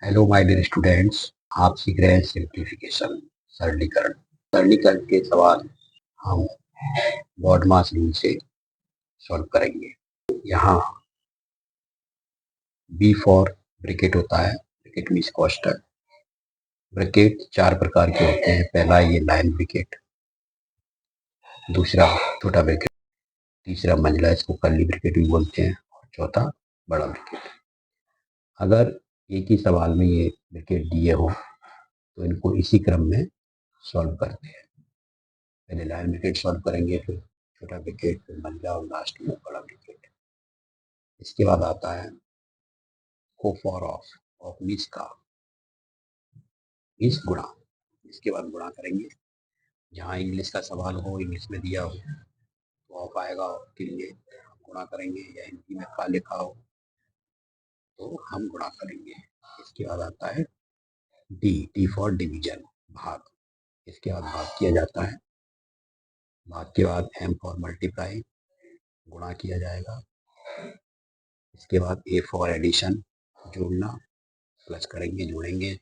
Hello my dear students. आप सीख रहे हैं सिंप्लीफिकेशन, सरलीकरण। सरलीकरण के सवाल हम बॉडमास रूल से सॉल्व करेंगे। यहाँ बी फॉर ब्रैकेट होता है। ब्रैकेट मीन्स कोष्ठक। ब्रैकेट चार प्रकार के होते हैं। पहला ये लाइन ब्रैकेट, दूसरा छोटा ब्रैकेट, तीसरा मंझला, इसको कर्ली ब्रैकेट भी बोलते हैं, और चौथा बड़ा ब्रैकेट। अगर एक ही सवाल में ये ब्रैकेट दिए हो तो इनको इसी क्रम में सॉल्व करते हैं। पहले लाइन ब्रैकेट सॉल्व करेंगे, फिर छोटा ब्रैकेट, फिर मंझला और लास्ट में बड़ा ब्रैकेट। इसके बाद आता है को फॉर ऑफ मीन्स का, मीन्स गुणा। इसके बाद गुणा करेंगे। जहाँ इंग्लिश का सवाल हो, इंग्लिश में दिया हो तो ऑफ आएगा, ऑफ के लिए गुणा करेंगे, या हिंदी में का लिखा हो तो हम गुणा करेंगे। इसके बाद आता है डी फॉर डिवीजन, भाग। इसके बाद भाग किया जाता है। भाग के बाद एम फॉर मल्टीप्लाई, गुणा किया जाएगा। इसके बाद ए फॉर एडिशन, जोड़ना, प्लस करेंगे, जोड़ेंगे।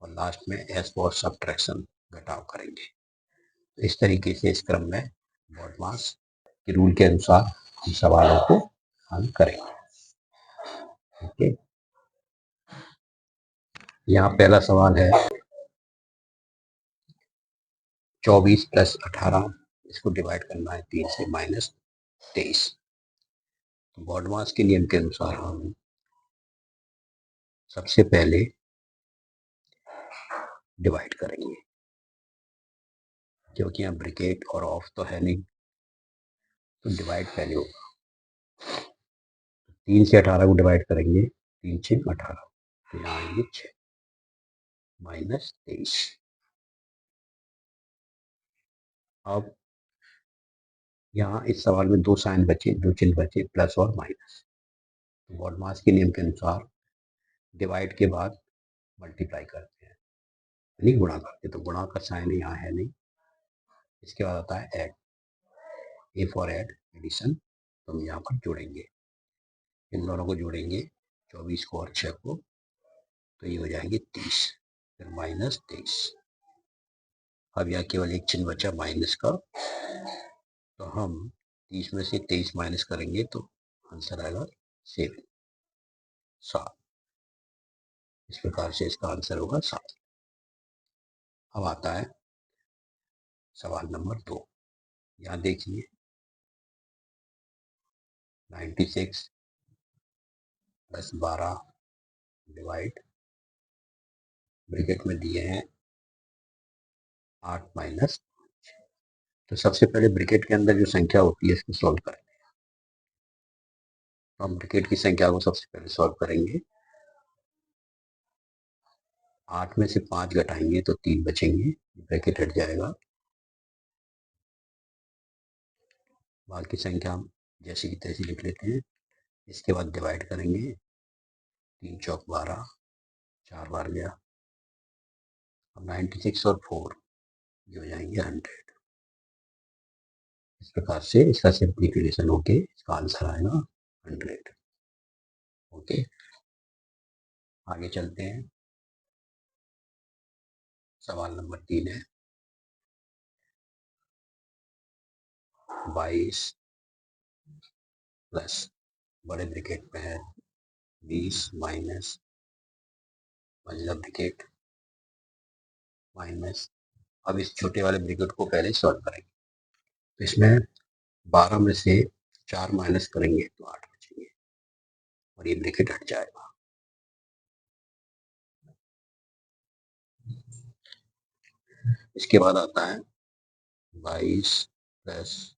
और लास्ट में एस फॉर सब्ट्रैक्शन, घटाव करेंगे। तो इस तरीके से इस क्रम में बॉडमास के रूल के अनुसार हम सवालों को हल करेंगे। ओके, यहाँ पहला सवाल है 24 + 18, इसको डिवाइड करना है 3 से -23। तो बॉडमास के नियम के अनुसार हम सबसे पहले डिवाइड करेंगे, क्योंकि यहाँ ब्रैकेट और ऑफ तो है नहीं, तो डिवाइड पहले होगा। 3 से 18 को डिवाइड करेंगे, 3 से 18, तो यहाँ आएंगे 6 -23। अब यहाँ इस सवाल में दो साइन बचे, दो चिन्ह बचे, प्लस और माइनस। तो बॉडमास के नियम के अनुसार डिवाइड के बाद मल्टीप्लाई करते हैं, नहीं गुणा करते, तो गुणा का साइन यहाँ है नहीं। इसके बाद आता है add, A for add, addition, तो हम यहाँ पर जोड़ेंगे, इन दोनों को जोड़ेंगे, 24 को और 6 को, तो ये हो जाएंगे 30, फिर -23। अब यहाँ केवल एक चिन्ह बचा माइनस का, तो हम 30 में से 23 माइनस करेंगे तो आंसर आएगा 7। इस प्रकार से इसका आंसर होगा 7। अब आता है सवाल नंबर 2। यहाँ देखिए 96 + 12 डिवाइड, ब्रैकेट में दिए हैं 8 - 5। तो सबसे पहले ब्रैकेट के अंदर जो संख्या होती है इसको सॉल्व करें। तो हम ब्रैकेट की संख्या को सबसे पहले सॉल्व करेंगे। 8 में से 5 घटाएंगे तो 3 बचेंगे, ब्रैकेट हट जाएगा। बाकी संख्या हम जैसे की तैसे लिख लेते हैं। इसके बाद डिवाइड करेंगे, 3 चौक 12, 4 बार गया। अब 96 और 4 ये हो जाएंगे 100। इस प्रकार से इसका सिंप्लीफिकेशन होके इसका आंसर आएगा 100। ओके, आगे चलते हैं। सवाल नंबर 3 है 22 प्लस, बड़े ब्रैकेट में है 20 माइनस, मंझला ब्रैकेट माइनस। अब इस छोटे वाले ब्रैकेट को पहले सॉल्व करेंगे। तो इसमें 12 में से 4 माइनस करेंगे तो 8 बचेंगे, और ये ब्रैकेट हट जाएगा। इसके बाद आता है 22 प्लस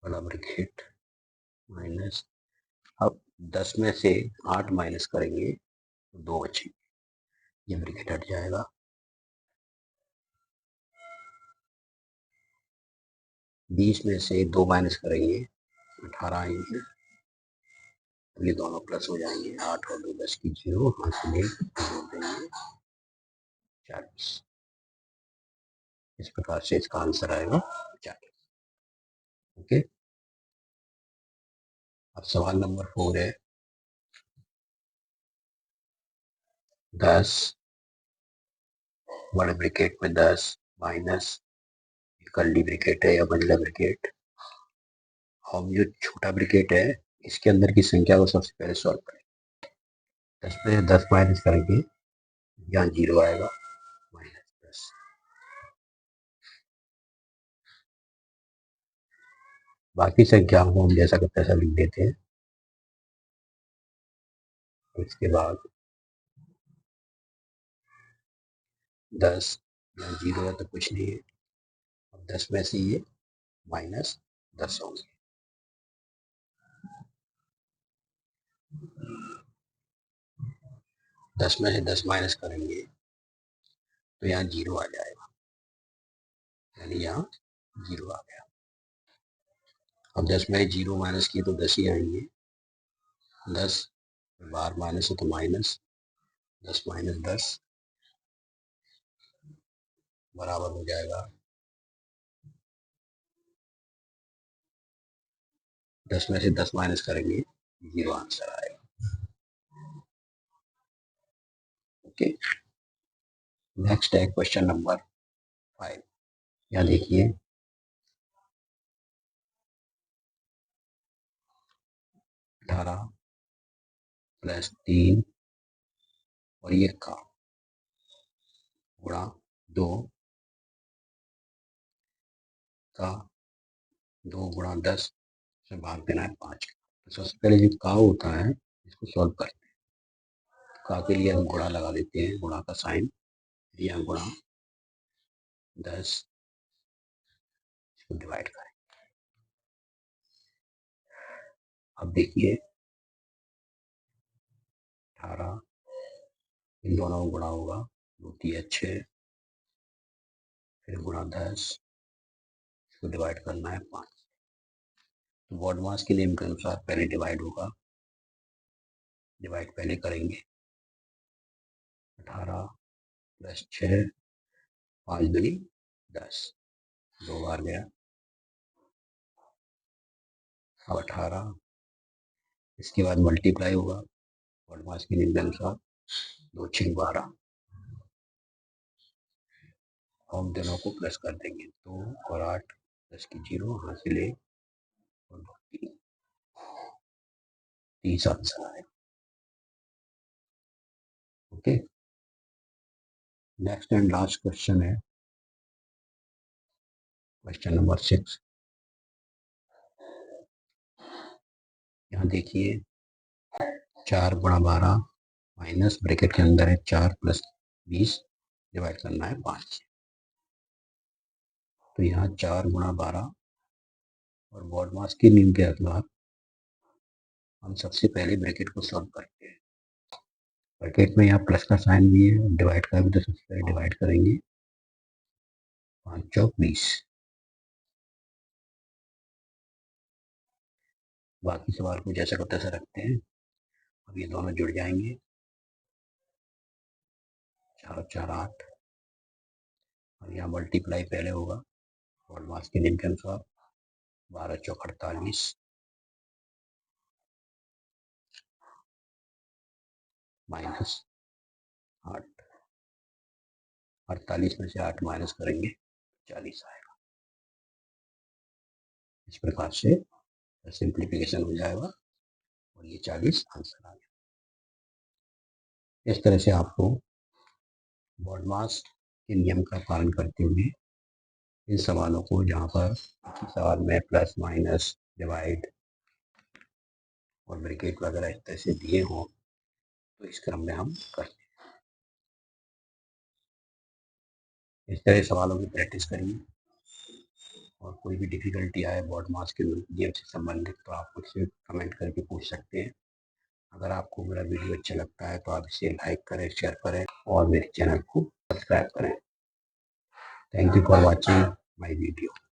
बड़ा ब्रैकेट माइनस। अब 10 में से 8 माइनस करेंगे तो 2 बचेंगे, ये ब्रैकेट हट जाएगा। 20 में से 2 माइनस करेंगे 18 आएंगे, ये दोनों प्लस हो जाएंगे। 8 और 2 10 की 0, हाथ से जोड़ देंगे 40। इस प्रकार से इसका आंसर आएगा 40। ओके, अब सवाल नंबर 4 है 10 बड़े ब्रैकेट में 10 माइनस कर्ली ब्रैकेट है या मंझला ब्रैकेट, हम जो छोटा ब्रैकेट है इसके अंदर की संख्या को सबसे पहले सॉल्व करें। 10 में 10 माइनस करेंगे, यहाँ 0 आएगा, -10। बाकी संख्याओं को हम जैसा का तैसा लिख देते हैं। इसके बाद 10 यहाँ 0 है तो कुछ नहीं है, अब 10 में से ये -10 होंगे। दस में से 10 माइनस करेंगे तो यहाँ 0 आ जाएगा, यानी यहाँ 0 आ गया। अब 10 में 0 माइनस किए तो 10 ही आएंगे, 10 बाहर माइनस है तो माइनस 10 माइनस 10 बराबर हो जाएगा 10 में से 10 माइनस करेंगे 0 आंसर आएगा। ओके, नेक्स्ट है क्वेश्चन नंबर 5। यहाँ देखिए 18 प्लस 3 और ये का गुणा 2 का 2 गुणा 10 से भाग देना है 5। तो सबसे पहले जो का होता है इसको सॉल्व करते हैं। का के लिए हम गुणा लगा देते हैं, गुणा का साइन, यहाँ गुणा 10 इसको डिवाइड करें। अब देखिए 18 इन दोनों को गुणा होगा, 2 3 6, फिर गुणा 10 इसको डिवाइड करना है 5। तो बॉडमास के नियम के अनुसार पहले डिवाइड होगा, डिवाइड पहले करेंगे 18 प्लस 6 5 दूनी 10, 2 बार गया। अब 18 इसके बाद मल्टीप्लाई होगा बॉडमास के नियम के अनुसार, 2 6 12, हम दोनों को प्लस कर देंगे, 2 और 8 10 की 0 हासिल और 30 आंसर आएगा। Okay, next and last question है क्वेश्चन नंबर 6। यहाँ देखिए 4 गुणा 12 माइनस ब्रैकेट के अंदर है 4 प्लस 20 डिवाइड करना है 5। तो यहाँ 4 गुणा 12 और बॉडमास के नियम के अनुसार हम सबसे पहले ब्रैकेट को सॉल्व करते हैं। ब्रैकेट में यहाँ प्लस का साइन भी है, डिवाइड का भी, तो सबसे पहले डिवाइड करेंगे 5 चौक 20। बाकी सवाल को जैसा को तैसा रखते हैं। अब ये दोनों जुड़ जाएंगे, 4 4 8, और यहाँ मल्टीप्लाई पहले होगा बॉडमास के नियम के अनुसार, 12 चौक 48 माइनस 8, 48 में से 8 माइनस करेंगे 40 आएगा। इस प्रकार से सिंप्लीफिकेशन हो जाएगा और ये 40 आंसर आ गया। इस तरह से आपको बॉडमास के नियम का पालन करते हुए इन सवालों को, जहाँ पर सवाल में प्लस माइनस डिवाइड और ब्रैकेट वगैरह इस तरह से दिए हों, तो इस क्रम में हम करते हैं। इस तरह सवालों की प्रैक्टिस करिए, और कोई भी डिफिकल्टी आए बॉडमास के नियम से संबंधित तो आप मुझसे कमेंट करके पूछ सकते हैं। अगर आपको मेरा वीडियो अच्छा लगता है तो आप इसे लाइक करें, शेयर करें और मेरे चैनल को सब्सक्राइब करें। Thank you for watching my video.